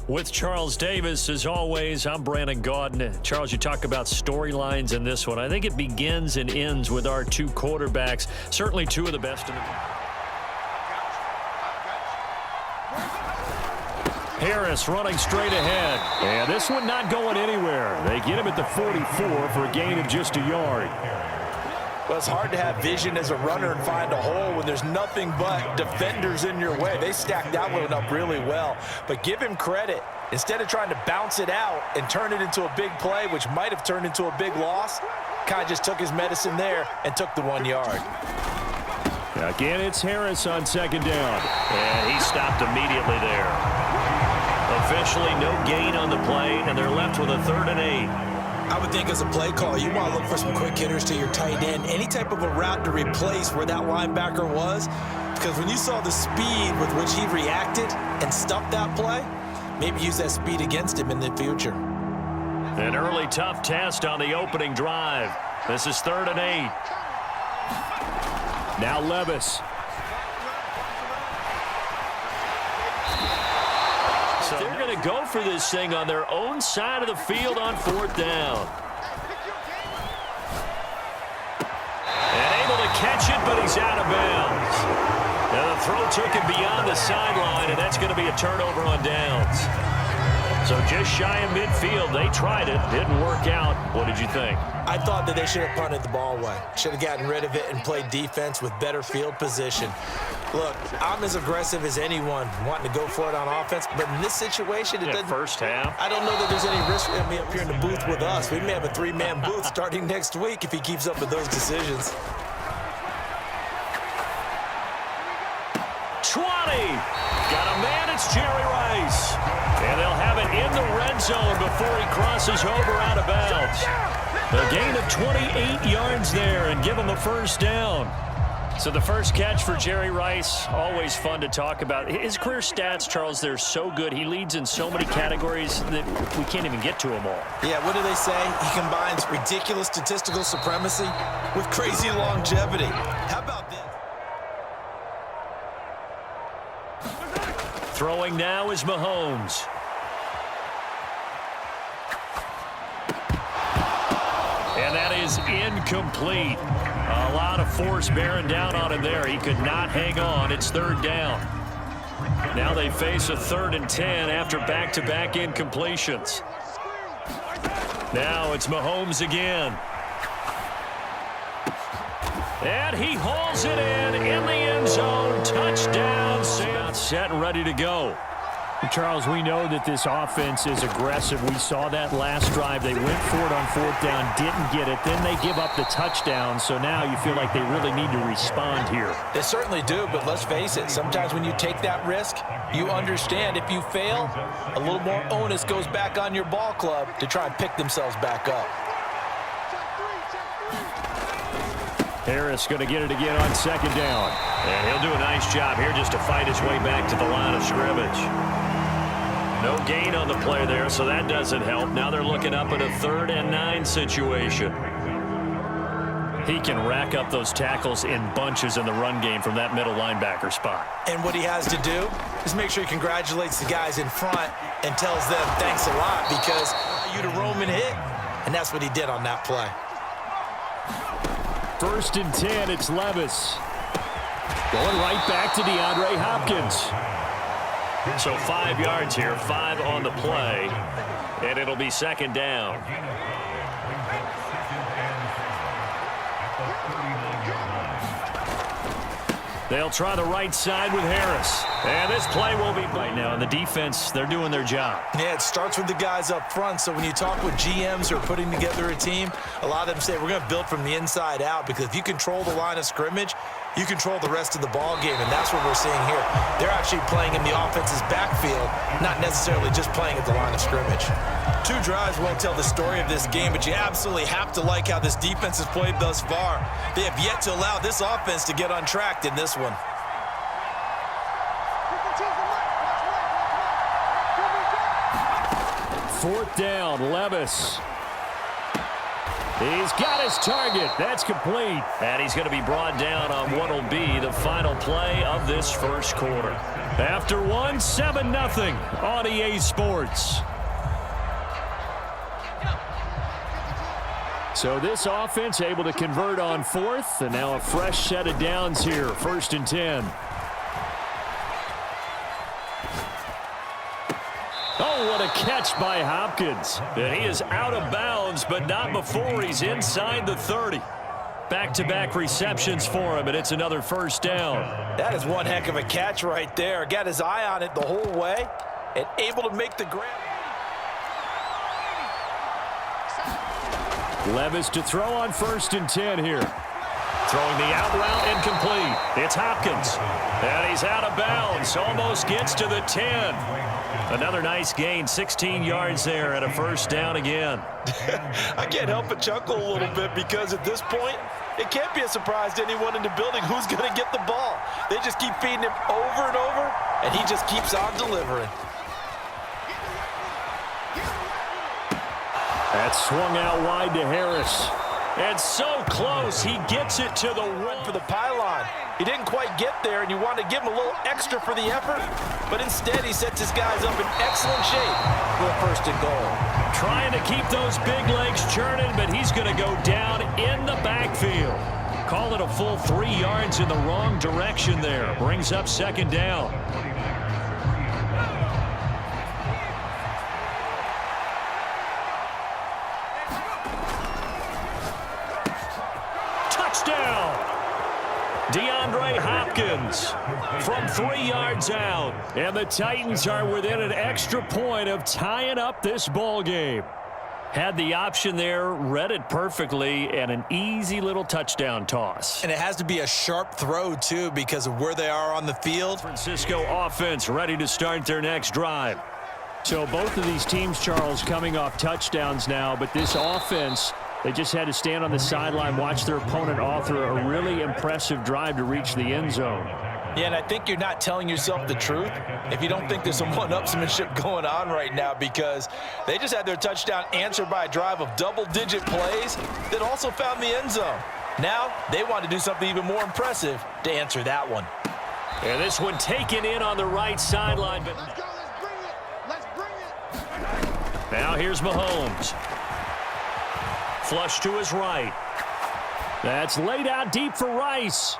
With Charles Davis, as always, I'm Brandon Gaudin. Charles, you talk about storylines in this one. I think it begins and ends with our two quarterbacks, certainly two of the best in the Harris running straight ahead. And this one not going anywhere. They get him at the 44 for a gain of just a yard. Well, it's hard to have vision as a runner and find a hole when there's nothing but defenders in your way. They stacked that one up really well. But give him credit. Instead of trying to bounce it out and turn it into a big play, which might have turned into a big loss, kind of just took his medicine there and took the 1 yard. Again, it's Harris on second down. And he stopped immediately there. Officially no gain on the play, and they're left with a 3rd and 8. I would think as a play call, you want to look for some quick hitters to your tight end. Any type of a route to replace where that linebacker was. Because when you saw the speed with which he reacted and stuffed that play, maybe use that speed against him in the future. An early tough test on the opening drive. This is 3rd and 8. Now Levis. So they're going to go for this thing on their own side of the field on 4th down. And able to catch it, but he's out of bounds. Now the throw took him beyond the sideline, and that's going to be a turnover on downs. So just shy of midfield. They tried it. Didn't work out. What did you think? I thought that they should have punted the ball away. Should have gotten rid of it and played defense with better field position. Look, I'm as aggressive as anyone wanting to go for it on offense, but in this situation, it doesn't. First half. I don't know that there's any risk for him up here in the booth with us. We may have a 3-man booth starting next week if he keeps up with those decisions. 20. Got a man. It's Jerry Rice. And they'll have it in the red zone before he crosses over out of bounds. A gain of 28 yards there and give him a first down. So the first catch for Jerry Rice, always fun to talk about. His career stats, Charles, they're so good. He leads in so many categories that we can't even get to them all. Yeah, what do they say? He combines ridiculous statistical supremacy with crazy longevity. How about this? Throwing now is Mahomes. And that is incomplete. A lot of force bearing down on him there. He could not hang on. It's 3rd down. Now they face a 3rd and 10 after back-to-back incompletions. Now it's Mahomes again. And he hauls it in the end zone. Touchdown. Set and ready to go. Charles, we know that this offense is aggressive. We saw that last drive. They went for it on 4th down, didn't get it. Then they give up the touchdown. So now you feel like they really need to respond here. They certainly do, but let's face it. Sometimes when you take that risk, you understand if you fail, a little more onus goes back on your ball club to try and pick themselves back up. Harris going to get it again on 2nd down. And he'll do a nice job here just to fight his way back to the line of scrimmage. No gain on the play there, so that doesn't help. Now they're looking up at a 3rd and 9 situation. He can rack up those tackles in bunches in the run game from that middle linebacker spot. And what he has to do is make sure he congratulates the guys in front and tells them thanks a lot because you to roam and hit. And that's what he did on that play. 1st and 10, it's Levis. Going right back to DeAndre Hopkins. So 5 yards here, 5 on the play, and it'll be 2nd down. They'll try the right side with Harris. And this play will be right now. And the defense, they're doing their job. Yeah, it starts with the guys up front. So when you talk with GMs who are putting together a team, a lot of them say we're going to build from the inside out because if you control the line of scrimmage, you control the rest of the ball game, and that's what we're seeing here. They're actually playing in the offense's backfield, not necessarily just playing at the line of scrimmage. 2 drives won't tell the story of this game, but you absolutely have to like how this defense has played thus far. They have yet to allow this offense to get untracked in this one. Fourth down, Levis. He's got his target. That's complete. And he's going to be brought down on what will be the final play of this first quarter. After one, 7-0 on EA Sports. So this offense able to convert on fourth, and now a fresh set of downs here, 1st and 10. Oh, what a catch by Hopkins. And he is out of bounds, but not before he's inside the 30. Back-to-back receptions for him, and it's another first down. That is one heck of a catch right there. Got his eye on it the whole way and able to make the grab. Levis to throw on 1st and 10 here. Throwing the out route incomplete. It's Hopkins. And he's out of bounds. Almost gets to the 10. Another nice gain, 16 yards there and a first down again. I can't help but chuckle a little bit because at this point, it can't be a surprise to anyone in the building who's going to get the ball. They just keep feeding him over and over, and he just keeps on delivering. That swung out wide to Harris. And so close, he gets it to the Run for the pylon. He didn't quite get there, and you want to give him a little extra for the effort, but instead he sets his guys up in excellent shape for a 1st and goal. Trying to keep those big legs churning, but he's going to go down in the backfield. Call it a full 3 yards in the wrong direction there. Brings up 2nd down. DeAndre Hopkins from 3 yards out. And the Titans are within an extra point of tying up this ball game. Had the option there, read it perfectly, and an easy little touchdown toss. And it has to be a sharp throw, too, because of where they are on the field. Francisco offense ready to start their next drive. So both of these teams, Charles, coming off touchdowns now, but this offense, they just had to stand on the sideline, watch their opponent author a really impressive drive to reach the end zone. Yeah, and I think you're not telling yourself the truth if you don't think there's some one-upsmanship going on right now, because they just had their touchdown answered by a drive of double-digit plays that also found the end zone. Now they want to do something even more impressive to answer that one. And this one taken in on the right sideline. But Let's go, let's bring it. Now here's Mahomes. Flush to his right. That's laid out deep for Rice.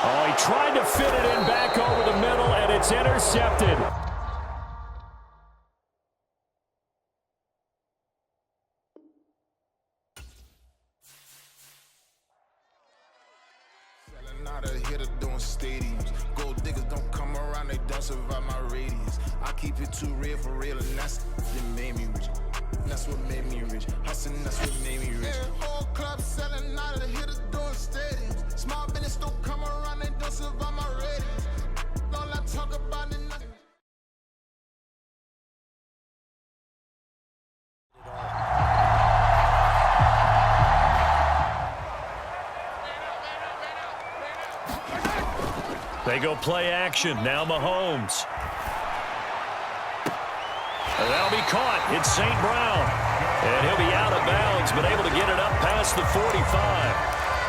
Oh, he tried to fit it in back over the middle, and it's intercepted. Selling out a hitter doing stadiums. Gold diggers don't come around, they don't survive my radius. I keep it too real for real, and that's what made me rich. That's what made me rich. Hustling, that's what made me rich. Yeah, whole club selling out of the hitters doing stadiums. Small business don't come around, they don't survive my ratings. All I talk about is nothing. They go play action. Now Mahomes. And that'll be caught. It's St. Brown. And he'll be out of bounds, but able to get it up past the 45.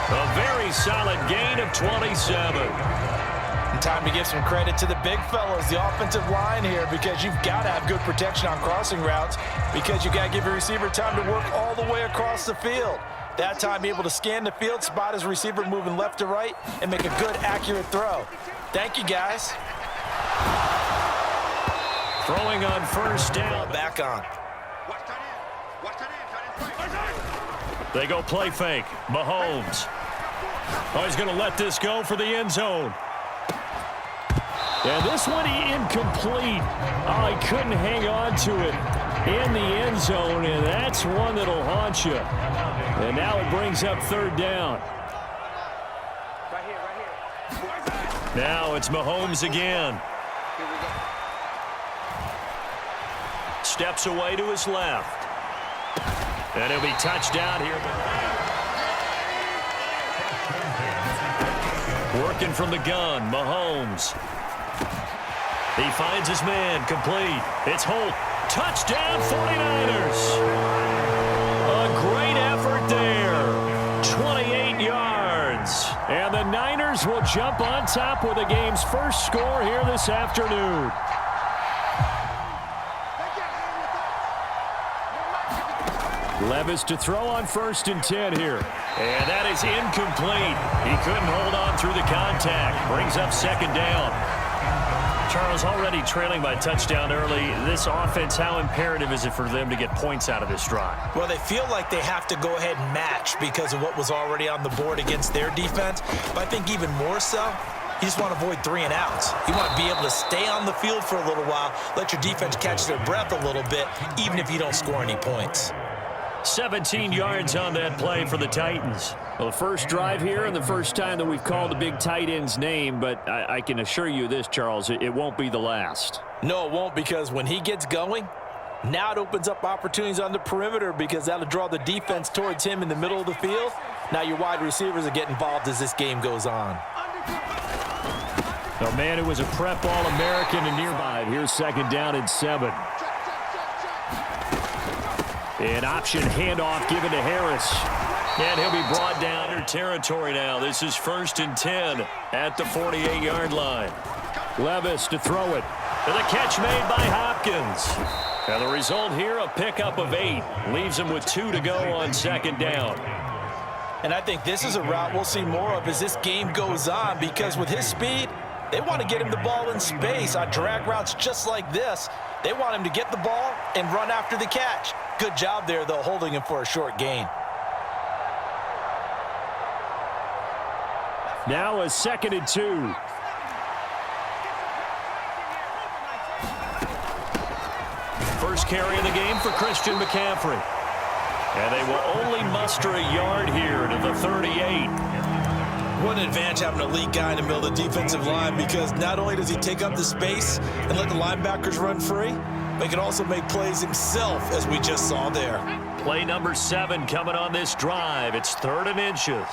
A very solid gain of 27. And time to give some credit to the big fellas, the offensive line here, because you've got to have good protection on crossing routes, because you got to give your receiver time to work all the way across the field. That time able to scan the field, spot his receiver moving left to right, and make a good, accurate throw. Thank you, guys. Throwing on first down. Back on. They go play fake. Mahomes. Oh, he's going to let this go for the end zone. And this one incomplete. Oh, he couldn't hang on to it in the end zone, and that's one that'll haunt you. And now it brings up 3rd down. Now it's Mahomes again. Steps away to his left. And he'll be touchdown here. Working from the gun, Mahomes. He finds his man, complete. It's Holt. Touchdown, 49ers. A great effort And the Niners will jump on top with the game's first score here this afternoon. Levis to throw on 1st and 10 here. And that is incomplete. He couldn't hold on through the contact. Brings up 2nd down. Charles, already trailing by a touchdown early. This offense, how imperative is it for them to get points out of this drive? Well, they feel like they have to go ahead and match because of what was already on the board against their defense. But I think even more so, you just want to avoid 3 and outs. You want to be able to stay on the field for a little while, let your defense catch their breath a little bit, even if you don't score any points. 17 yards on that play for the Titans. Well, the first drive here and the first time that we've called the big tight end's name, but I can assure you this, Charles, it won't be the last. No, it won't, because when he gets going, now it opens up opportunities on the perimeter because that'll draw the defense towards him in the middle of the field. Now your wide receivers will get involved as this game goes on. The man who was a prep All-American and nearby. Here's 2nd down and 7. An option handoff given to Harris. And he'll be brought down to territory now. This is 1st and 10 at the 48-yard line. Levis to throw it. And the catch made by Hopkins. And the result here, a pickup of 8. Leaves him with 2 to go on 2nd down. And I think this is a route we'll see more of as this game goes on, because with his speed, they want to get him the ball in space on drag routes just like this. They want him to get the ball and run after the catch. Good job there, though, holding him for a short gain. Now a 2nd and 2. First carry of the game for Christian McCaffrey. And they will only muster a yard here to the 38. What an advantage having an elite guy in the middle of the defensive line, because not only does he take up the space and let the linebackers run free, but he can also make plays himself, as we just saw there. Play number 7 coming on this drive. It's 3rd and inches.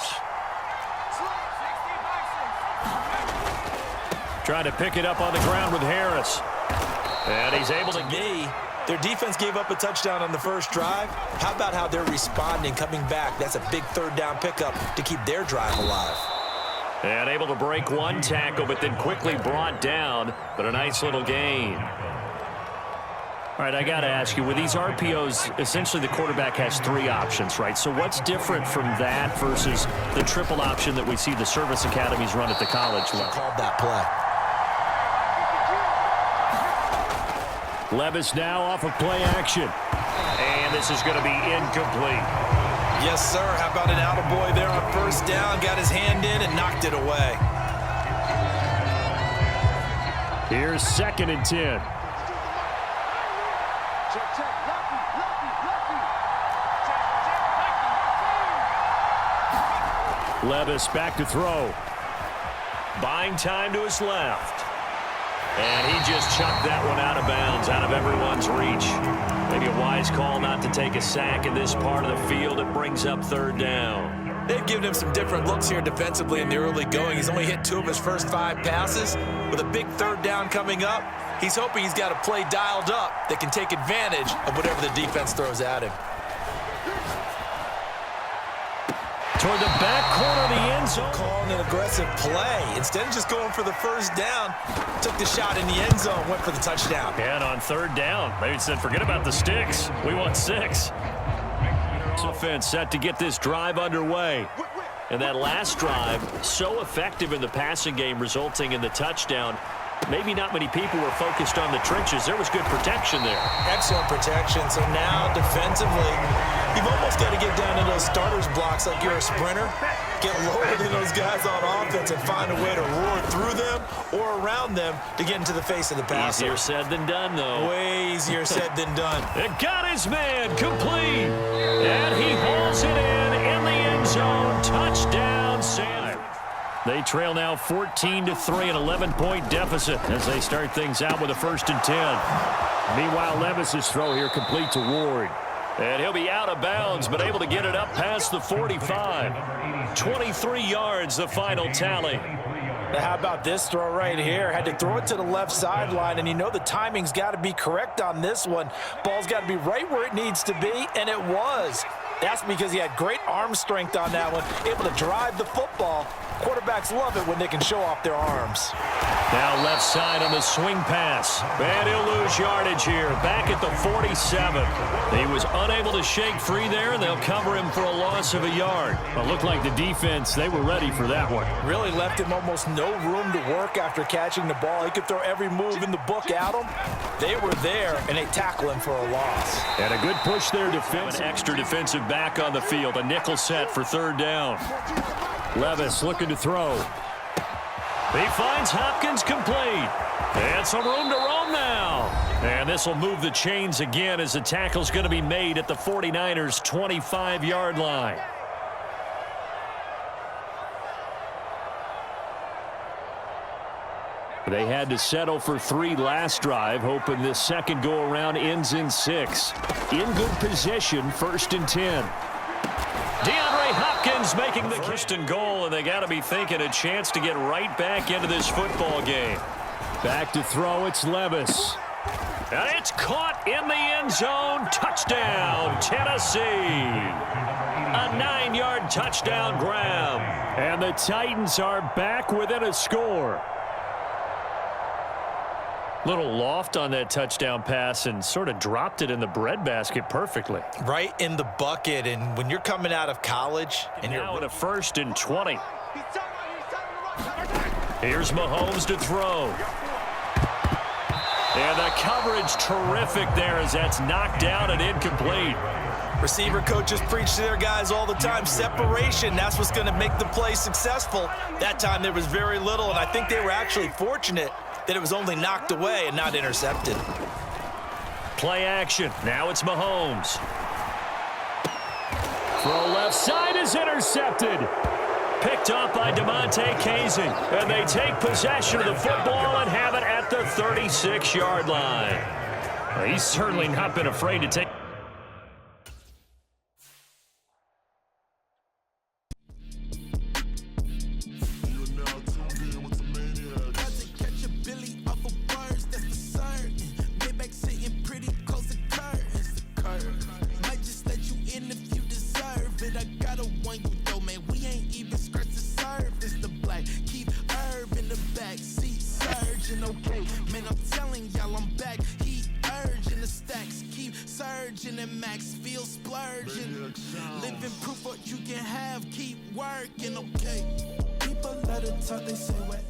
Trying to pick it up on the ground with Harris. And he's able to get. Their defense gave up a touchdown on the first drive. How about how they're responding, coming back? That's a big 3rd down pickup to keep their drive alive. And able to break 1 tackle, but then quickly brought down. But a nice little gain. All right, I got to ask you, with these RPOs, essentially the quarterback has 3 options, right? So what's different from that versus the triple option that we see the service academies run at the college level? Called that play. Levis now off of play action. And this is going to be incomplete. Yes, sir. How about an attaboy there on 1st down? Got his hand in and knocked it away. Here's 2nd and 10. Levis back to throw. Buying time to his left. And he just chucked that one out of bounds, out of everyone's reach. Maybe a wise call not to take a sack in this part of the field. It brings up 3rd down. They've given him some different looks here defensively in the early going. He's only hit 2 of his first 5 passes. With a big 3rd down coming up, he's hoping he's got a play dialed up that can take advantage of whatever the defense throws at him. Toward the back corner of the end zone. Calling an aggressive play. Instead of just going for the 1st down, took the shot in the end zone, went for the touchdown. And on 3rd down, maybe said, forget about the sticks. We want 6. Offense set to get this drive underway. And that last drive, so effective in the passing game, resulting in the touchdown. Maybe not many people were focused on the trenches. There was good protection there. Excellent protection. So now defensively, you've almost got to get down to those starters blocks like you're a sprinter. Get lower than those guys on offense and find a way to roar through them or around them to get into the face of the passer. Easier said than done, though. Way easier said than done. It got his man complete. And he hauls it in the end zone. Touchdown, Sam. They trail now 14-3, an 11-point deficit as they start things out with a 1st and 10. Meanwhile, Levis's throw here complete to Ward. And he'll be out of bounds, but able to get it up past the 45. 23 yards, the final tally. Now, how about this throw right here? Had to throw it to the left sideline, and you know the timing's got to be correct on this one. Ball's got to be right where it needs to be, and it was. That's because he had great arm strength on that one, able to drive the football. Quarterbacks love it when they can show off their arms. Now left side on the swing pass. And he'll lose yardage here. Back at the 47. He was unable to shake free there, and they'll cover him for a loss of a yard. It looked like the defense, they were ready for that one. Really left him almost no room to work after catching the ball. He could throw every move in the book at him. They were there, and they tackle him for a loss. And a good push there defense. An extra defensive back on the field. A nickel set for third down. Levis looking to throw. He finds Hopkins complete. And some room to roam now. And this will move the chains again as the tackle's going to be made at the 49ers' 25-yard line. They had to settle for 3 last drive, hoping this second go-around ends in 6. In good position, 1st and 10. DeAndre Hopkins making the first and goal, and they got to be thinking a chance to get right back into this football game. Back to throw, it's Levis. And it's caught in the end zone. Touchdown, Tennessee. A 9-yard touchdown grab. And the Titans are back within a score. Little loft on that touchdown pass and sort of dropped it in the breadbasket perfectly. Right in the bucket, and when you're coming out of college and Now you're at a 1st and 20. Here's Mahomes to throw. And the coverage terrific there as that's knocked down and incomplete. Receiver coaches preach to their guys all the time. Separation, that's what's going to make the play successful. That time there was very little, and I think they were actually fortunate that it was only knocked away and not intercepted. Play action. Now it's Mahomes. Throw left side is intercepted. Picked up by DeMonte Casey. And they take possession of the football and have it at the 36-yard line. Well, he's certainly not been afraid to take. And max feel splurging. Living proof what you can have, keep working, okay? People let it talk, they say what